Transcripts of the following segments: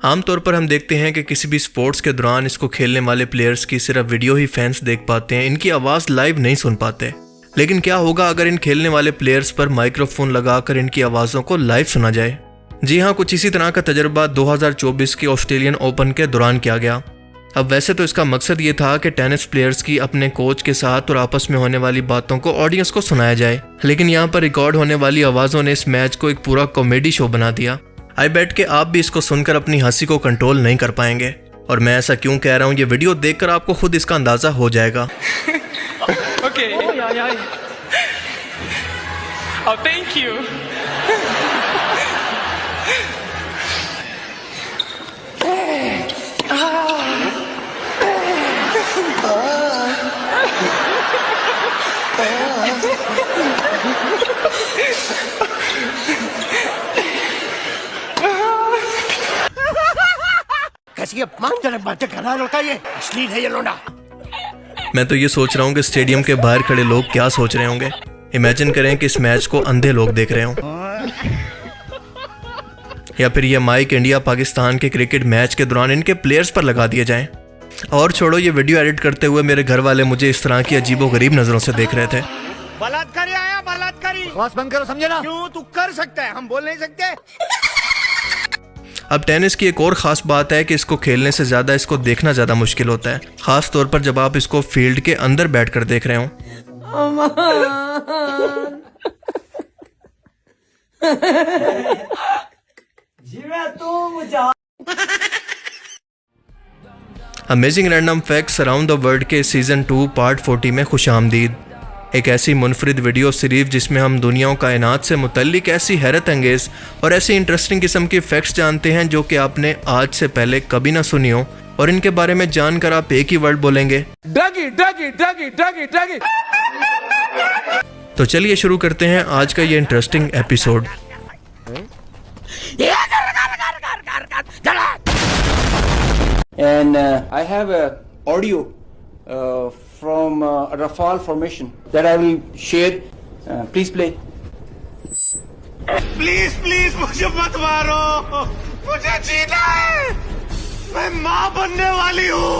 आमतौर पर हम देखते हैं कि किसी भी स्पोर्ट्स के दौरान इसको खेलने वाले प्लेयर्स की सिर्फ वीडियो ही फैंस देख पाते हैं, इनकी आवाज़ लाइव नहीं सुन पाते। लेकिन क्या होगा अगर इन खेलने वाले प्लेयर्स पर माइक्रोफोन लगाकर इनकी आवाज़ों को लाइव सुना जाए? जी हाँ, कुछ इसी तरह का तजर्बा 2024 की ऑस्ट्रेलियन ओपन के दौरान किया गया। अब वैसे तो इसका मकसद ये था कि टेनिस प्लेयर्स की अपने कोच के साथ और आपस में होने वाली बातों को ऑडियंस को सुनाया जाए, लेकिन यहाँ पर रिकॉर्ड होने वाली आवाज़ों ने इस मैच को एक पूरा कॉमेडी शो बना दिया। आई बेट के आप भी इसको सुनकर अपनी हंसी को कंट्रोल नहीं कर पाएंगे। और मैं ऐसा क्यों कह रहा हूँ, ये वीडियो देखकर आपको खुद इसका अंदाजा हो जाएगा। Okay. Oh, yeah. Oh, thank you. कैसी अपमानजनक बातें कर रहा है लड़का, ये अश्लील है ये लोंडा। मैं तो ये सोच रहा हूँ कि स्टेडियम के बाहर खड़े लोग क्या सोच रहे होंगे। इमेजिन करें कि इस मैच को अंधे लोग देख रहे हों, या फिर ये माइक इंडिया पाकिस्तान के क्रिकेट मैच के दौरान इनके प्लेयर्स पर लगा दिए जाएं। और छोड़ो, ये वीडियो एडिट करते हुए मेरे घर वाले मुझे इस तरह की अजीबोगरीब नजरों से देख रहे थे। बलात्कारी आया, बलात्कारी। बकवास बंद करो, समझे ना? क्यों, तू कर सकता है, हम बोल नहीं सकते? अब टेनिस की एक और ख़ास बात है कि इसको खेलने से ज़्यादा इसको देखना ज़्यादा मुश्किल होता है, ख़ास तौर पर जब आप इसको फील्ड के अंदर बैठकर देख रहे हों। Amazing random facts around the world के सीज़न 2 पार्ट 40 में खुशामदीद। एक ऐसी मुनफरिद वीडियो सीरीज जिसमें हम दुनिया कायनात से मुतल्लिक ऐसी हैरत अंगेज़ और ऐसी इंटरेस्टिंग किस्म की फैक्ट्स जानते हैं जो कि आपने आज से पहले कभी ना सुनी हो, और इनके बारे में जानकर आप एक ही वर्ड बोलेंगे, डगी डगी डगी डगी डगी। तो चलिए शुरू करते हैं आज का ये interesting episode. And I have a audio from Rafale formation that I will share. Please play. Please मुझे मत मारो, मुझे जीना है, मैं माँ बनने वाली हूँ।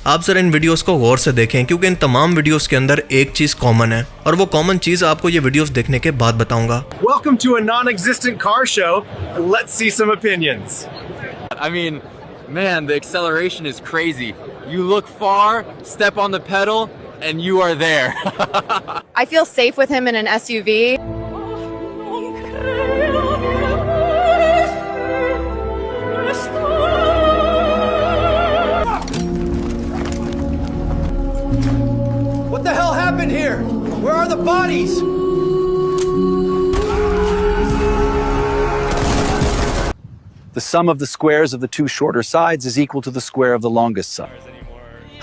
आप जरा इन वीडियोस को गौर से देखें, क्योंकि इन तमाम वीडियोस के अंदर एक चीज कॉमन है, और वो कॉमन चीज आपको ये वीडियोस देखने के बाद बताऊंगा। Welcome to a non-existent car show. Let's see some opinions. I mean, man, the acceleration is crazy. You look far, step on the pedal, and you are there. I feel safe with him in an SUV. What the hell happened here? Where are the bodies? The sum of the squares of the two shorter sides is equal to the square of the longest side.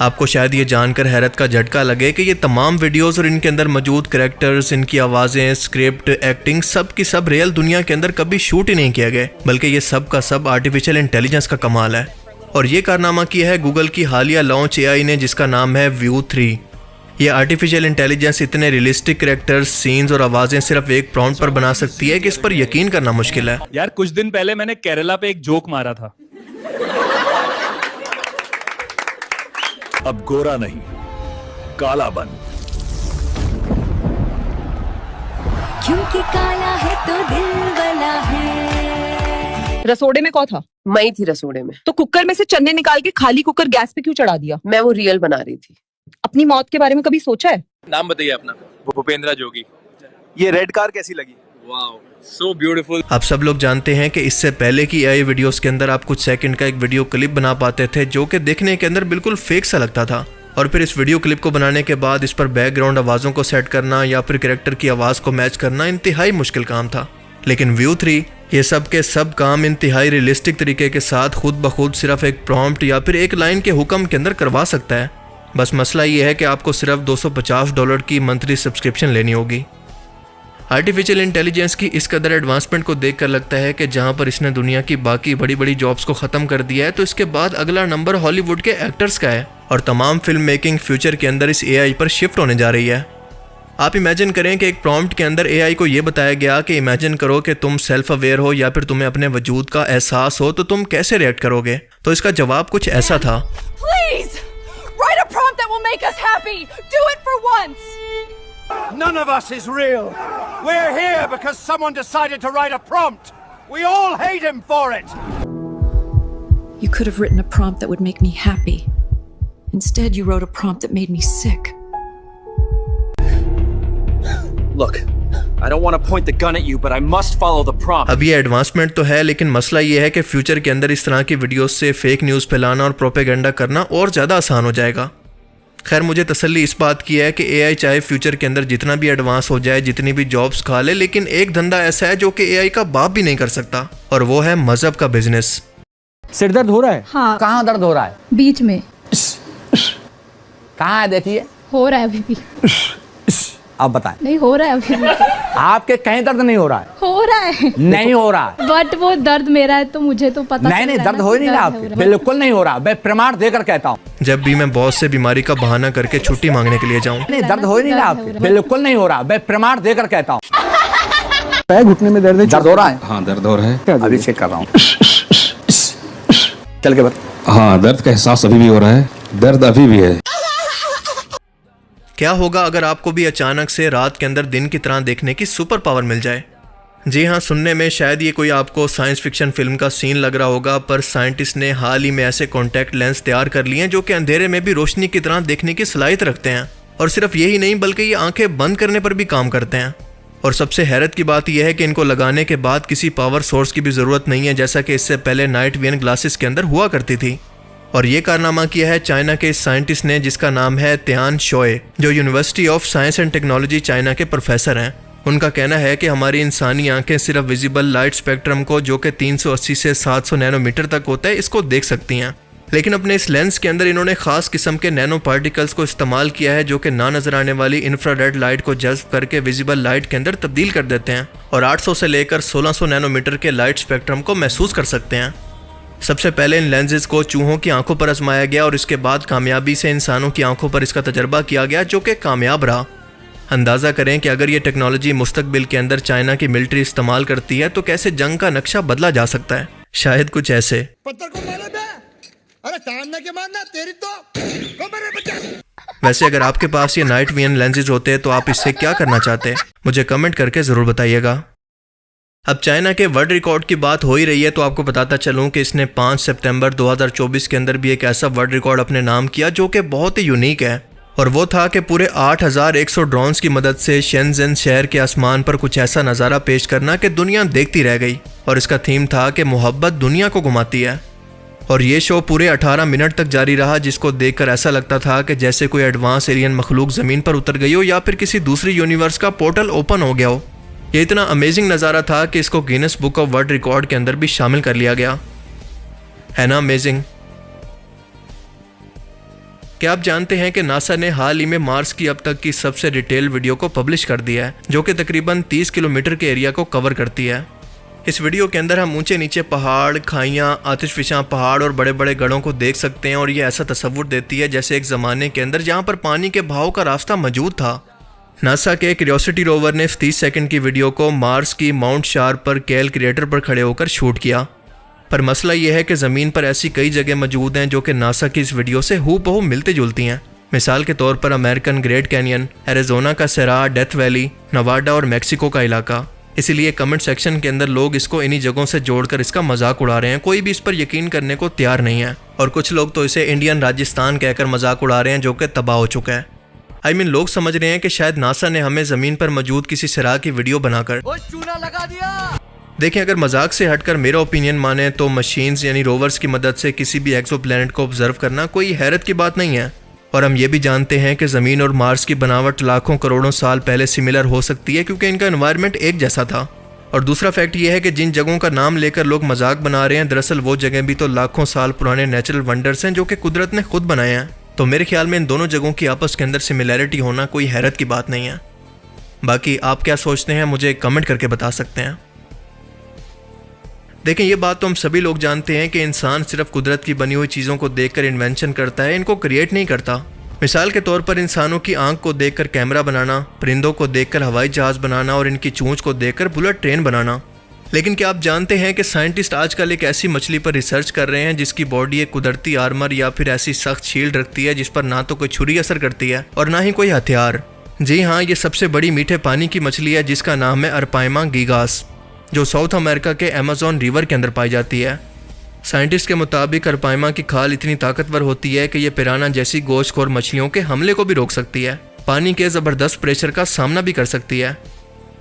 आपको शायद ये जानकर हैरत का झटका लगे कि ये तमाम वीडियोस और इनके अंदर मौजूद कैरेक्टर्स, इनकी आवाज़ें, स्क्रिप्ट, एक्टिंग, सब की सब रियल दुनिया के अंदर कभी शूट ही नहीं किया गया, बल्कि ये सब का सब आर्टिफिशियल इंटेलिजेंस का कमाल है। और ये कारनामा किया है गूगल की हालिया लॉन्च AI ने, जिसका नाम है View 3। ये आर्टिफिशियल इंटेलिजेंस इतने रियलिस्टिक कैरेक्टर्स, सीन्स और आवाज़ें सिर्फ एक प्रॉम्प्ट पर बना सकती है कि इस पर यकीन करना मुश्किल है। यार कुछ दिन पहले मैंने केरला पे एक जोक मारा था। अब गोरा नहीं, काला बन। क्योंकि काला है तो दिल वाला है। रसोड़े में कौन था? मैं थी रसोड़े में। तो कुकर में से चने निकाल के खाली कुकर गैस पे क्यों चढ़ा दिया? मैं वो रियल बना रही थी। अपनी मौत के बारे में कभी सोचा है? नाम बताइए अपना। भूपेंद्र जोगी। ये रेड कार कैसी लगी? Wow, so beautiful. आप सब लोग जानते हैं कि इससे पहले की AI वीडियोस के अंदर आप कुछ सेकंड का एक वीडियो क्लिप बना पाते थे जो कि देखने के अंदर बिल्कुल फेक सा लगता था, और फिर इस वीडियो क्लिप को बनाने के बाद इस पर बैकग्राउंड आवाज़ों को सेट करना या फिर कैरेक्टर की आवाज़ को मैच करना इंतहाई मुश्किल काम था। लेकिन View 3 ये सब के सब काम इंतहाई रियलिस्टिक तरीके के साथ खुद ब खुद सिर्फ एक प्रॉम्प्ट या फिर एक लाइन के हुक्म के अंदर करवा सकता है। बस मसला ये है कि आपको सिर्फ $250 की मंथली सब्सक्रिप्शन लेनी होगी। आर्टिफिशियल इंटेलिजेंस की इस कदर एडवांसमेंट को देखकर लगता है कि जहां पर इसने दुनिया की बाकी बड़ी बड़ी जॉब्स को ख़त्म कर दिया है, तो इसके बाद अगला नंबर हॉलीवुड के एक्टर्स का है, और तमाम फिल्म मेकिंग फ्यूचर के अंदर इस AI पर शिफ्ट होने जा रही है। आप इमेजिन करें कि एक प्रॉम्प्ट के अंदर एआई को ये बताया गया कि इमेजिन करो कि तुम सेल्फ अवेयर हो या फिर तुम्हें अपने वजूद का एहसास हो, तो तुम कैसे रिएक्ट करोगे। तो इसका जवाब कुछ ऐसा था। Please, write a prompt that will make us happy. Do it for once. None of us is real. We're here because someone decided to write a prompt. We all hate him for it. You could have written a prompt that would make me happy. Instead, you wrote a prompt that made me sick. Look, I don't want to point the gun at you, but I must follow the prompt. अब ये advancement तो है, लेकिन मसला ये है कि future के अंदर इस तरह की वीडियोस से फेक न्यूज़ फैलाना और प्रोपेगेंडा करना और ज़्यादा आसान हो जाएगा। खैर, मुझे तसल्ली इस बात की है कि एआई चाहे फ्यूचर के अंदर जितना भी एडवांस हो जाए, जितनी भी जॉब्स खा ले, लेकिन एक धंधा ऐसा है जो कि एआई का बाप भी नहीं कर सकता, और वो है मजहब का बिजनेस। सिर दर्द हो रहा है? हाँ। कहाँ दर्द हो रहा है? बीच में। कहाँ है देखिए? हो रहा है अभी भी। आप बताएं। नहीं हो रहा है अभी भी। आपके कहीं दर्द नहीं हो रहा है? हो रहा है। नहीं हो रहा है। बट वो दर्द मेरा है तो मुझे तो पता नहीं, दर्द हो ही नहीं रहा आपके। बिल्कुल नहीं हो रहा, मैं प्रमाण देकर कहता हूँ। जब भी मैं बॉस से बीमारी का बहाना करके छुट्टी मांगने के लिए जाऊँ, नहीं, दर्द हो ही नहीं रहा आपके। बिल्कुल नहीं हो रहा, मैं प्रमाण देकर कहता हूँ। घुटने में दर्द हो रहा है? हाँ, दर्द हो रहा है। अभी चेक कर रहा हूँ। चल के बता। हाँ, दर्द का एहसास अभी भी हो रहा है, दर्द अभी भी है। क्या होगा अगर आपको भी अचानक से रात के अंदर दिन की तरह देखने की सुपर पावर मिल जाए। जी हाँ, सुनने में शायद ये कोई आपको साइंस फिक्शन फिल्म का सीन लग रहा होगा, पर साइंटिस्ट ने हाल ही में ऐसे कॉन्टैक्ट लेंस तैयार कर लिए हैं जो कि अंधेरे में भी रोशनी की तरह देखने की सलाहियत रखते हैं। और सिर्फ यही नहीं, बल्कि ये आंखें बंद करने पर भी काम करते हैं। और सबसे हैरत की बात यह है कि इनको लगाने के बाद किसी पावर सोर्स की भी ज़रूरत नहीं है, जैसा कि इससे पहले नाइट विजन ग्लासेस के अंदर हुआ करती थी। और ये कारनामा किया है चाइना के इस साइंटिस्ट ने, जिसका नाम है तियान शोए, जो university of science and technology China के प्रोफेसर हैं। उनका कहना है कि हमारी इंसानी आंखें सिर्फ विजिबल लाइट स्पेक्ट्रम को, जो कि 380 से 700 नैनोमीटर तक होता है, इसको देख सकती हैं। लेकिन अपने इस लेंस के अंदर इन्होंने खास किस्म के नैनो पार्टिकल्स को इस्तेमाल किया है, जो कि ना नजर आने वाली इंफ्रारेड लाइट को जज्ब करके विजिबल लाइट के अंदर तब्दील कर देते हैं और 800 से लेकर 1600 नैनोमीटर के लाइट स्पेक्ट्रम को महसूस कर सकते हैं। सबसे पहले इन लेंसेज को चूहों की आंखों पर आजमाया गया और इसके बाद कामयाबी से इंसानों की आंखों पर इसका तजर्बा किया गया, जो कि कामयाब रहा। अंदाज़ा करें कि अगर ये टेक्नोलॉजी मुस्तकबिल के अंदर चाइना की मिलिट्री इस्तेमाल करती है तो कैसे जंग का नक्शा बदला जा सकता है। शायद कुछ ऐसे। वैसे अगर आपके पास ये नाइट विजन लेंसेज होते तो आप इससे क्या करना चाहते, मुझे कमेंट करके ज़रूर बताइएगा। अब चाइना के वर्ल्ड रिकॉर्ड की बात हो ही रही है तो आपको बताता चलूं कि इसने 5 सितंबर 2024 के अंदर भी एक ऐसा वर्ल्ड रिकॉर्ड अपने नाम किया जो कि बहुत ही यूनिक है। और वो था कि पूरे 8100 ड्रोन्स की मदद से शेनज़ेन शहर के आसमान पर कुछ ऐसा नज़ारा पेश करना कि दुनिया देखती रह गई। और इसका थीम था कि मोहब्बत दुनिया को घुमाती है। और ये शो पूरे 18 मिनट तक जारी रहा, जिसको देखकर ऐसा लगता था कि जैसे कोई एडवांस एलियन मखलूक ज़मीन पर उतर गई हो या फिर किसी दूसरी यूनिवर्स का पोर्टल ओपन हो गया हो। ये इतना अमेजिंग नज़ारा था कि इसको Guinness book of world record के अंदर भी शामिल कर लिया गया। है ना अमेजिंग। क्या आप जानते हैं कि नासा ने हाल ही में मार्स की अब तक की सबसे डिटेल वीडियो को पब्लिश कर दिया है, जो कि तकरीबन 30 किलोमीटर के एरिया को कवर करती है। इस वीडियो के अंदर हम ऊंचे नीचे पहाड़, खाइयाँ, आतिशफिशां पहाड़ और बड़े बड़े गढ़ों को देख सकते हैं। और ये ऐसा तस्वुर देती है जैसे एक ज़माने के अंदर जहाँ पर पानी के बहाव का रास्ता मौजूद था। नासा के क्यूरियोसिटी रोवर ने 30 सेकंड की वीडियो को मार्स की माउंट शार्प पर केल क्रिएटर पर खड़े होकर शूट किया। पर मसला यह है कि ज़मीन पर ऐसी कई जगह मौजूद हैं जो कि नासा की इस वीडियो से हूबहू मिलती जुलती हैं। मिसाल के तौर पर अमेरिकन ग्रेट कैनियन, एरिजोना का सेरा, डेथ वैली, नवाडा और मैक्सिको का इलाका। इसीलिए कमेंट सेक्शन के अंदर लोग इसको इन्हीं जगहों से जोड़कर इसका मजाक उड़ा रहे हैं। कोई भी इस पर यकीन करने को तैयार नहीं है और कुछ लोग तो इसे इंडियन राजस्थान कहकर मजाक उड़ा रहे हैं, जो कि तबाह हो चुका है। लोग समझ रहे हैं कि शायद नासा ने हमें ज़मीन पर मौजूद किसी सिरा की वीडियो बनाकर चूना लगा दिया। देखें, अगर मजाक से हटकर मेरा ओपिनियन माने तो मशीन्स यानी रोवर्स की मदद से किसी भी एक्सोप्लैनेट को ऑब्जर्व करना कोई हैरत की बात नहीं है। और हम ये भी जानते हैं कि ज़मीन और मार्स की बनावट लाखों करोड़ों साल पहले सिमिलर हो सकती है, क्योंकि इनका एनवायरनमेंट एक जैसा था। और दूसरा फैक्ट ये है कि जिन जगहों का नाम लेकर लोग मजाक बना रहे हैं, दरअसल वो जगह भी तो लाखों साल पुराने नेचुरल वंडर्स हैं जो कि कुदरत ने खुद बनाए हैं। तो मेरे ख्याल में इन दोनों जगहों की आपस के अंदर सिमिलैरिटी होना कोई हैरत की बात नहीं है। बाकी आप क्या सोचते हैं मुझे कमेंट करके बता सकते हैं। देखें, ये बात तो हम सभी लोग जानते हैं कि इंसान सिर्फ कुदरत की बनी हुई चीज़ों को देखकर इन्वेंशन करता है, इनको क्रिएट नहीं करता। मिसाल के तौर पर इंसानों की आंख को देखकर कैमरा बनाना, परिंदों को देखकर हवाई जहाज बनाना और इनकी चोंच को देखकर बुलेट ट्रेन बनाना। लेकिन क्या आप जानते हैं कि साइंटिस्ट आजकल एक ऐसी मछली पर रिसर्च कर रहे हैं जिसकी बॉडी एक कुदरती आर्मर या फिर ऐसी सख्त शील्ड रखती है जिस पर ना तो कोई छुरी असर करती है और ना ही कोई हथियार। जी हाँ, ये सबसे बड़ी मीठे पानी की मछली है जिसका नाम है अरपाइमा गीगास, जो साउथ अमेरिका के अमेज़न रिवर के अंदर पाई जाती है। साइंटिस्ट के मुताबिक अरपाइमा की खाल इतनी ताकतवर होती है कि ये पिराना जैसी गोश्तखोर मछलियों के हमले को भी रोक सकती है, पानी के ज़बरदस्त प्रेशर का सामना भी कर सकती है।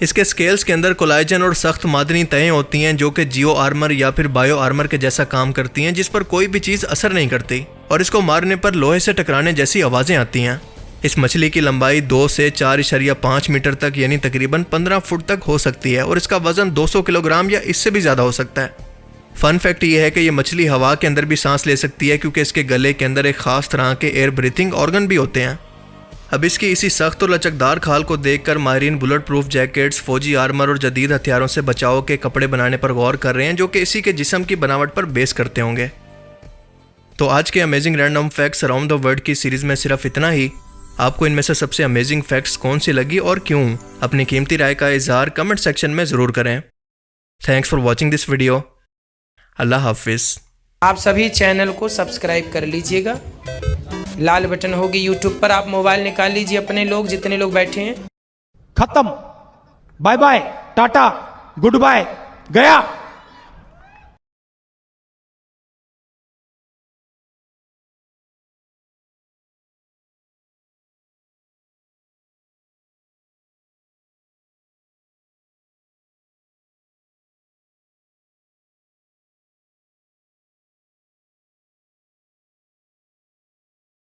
इसके स्केल्स के अंदर कोलाजन और सख्त मादनी तहें होती हैं जो कि जियो आर्मर या फिर बायो आर्मर के जैसा काम करती हैं, जिस पर कोई भी चीज़ असर नहीं करती और इसको मारने पर लोहे से टकराने जैसी आवाज़ें आती हैं। इस मछली की लंबाई 2 से 4.5 मीटर तक यानी तकरीबन 15 फुट तक हो सकती है और इसका वजन 200 किलोग्राम या इससे भी ज़्यादा हो सकता है। फन फैक्ट ये है कि ये मछली हवा के अंदर भी सांस ले सकती है क्योंकि इसके गले के अंदर एक ख़ास तरह के एयर ब्रीथिंग ऑर्गन भी होते हैं। अब इसकी इसी सख्त और लचकदार खाल को देखकर माहिरीन बुलेट प्रूफ जैकेट्स, फौजी आर्मर और जदीद हथियारों से बचाव के कपड़े बनाने पर गौर कर रहे हैं जो कि इसी के जिस्म की बनावट पर बेस करते होंगे। तो आज के amazing random facts around the world की सीरीज़ में सिर्फ इतना ही। आपको इनमें से सबसे अमेजिंग फैक्ट्स कौन सी लगी और क्यों? अपनी कीमती राय का इजहार कमेंट सेक्शन में ज़रूर करें। Thanks for watching this video. अल्लाह हाफिज़। आप सभी चैनल को सब्सक्राइब कर लीजिएगा, लाल बटन होगी यूट्यूब पर, आप मोबाइल निकाल लीजिए अपने लोग जितने लोग बैठे हैं। खत्म, bye bye, tata, good bye, गया।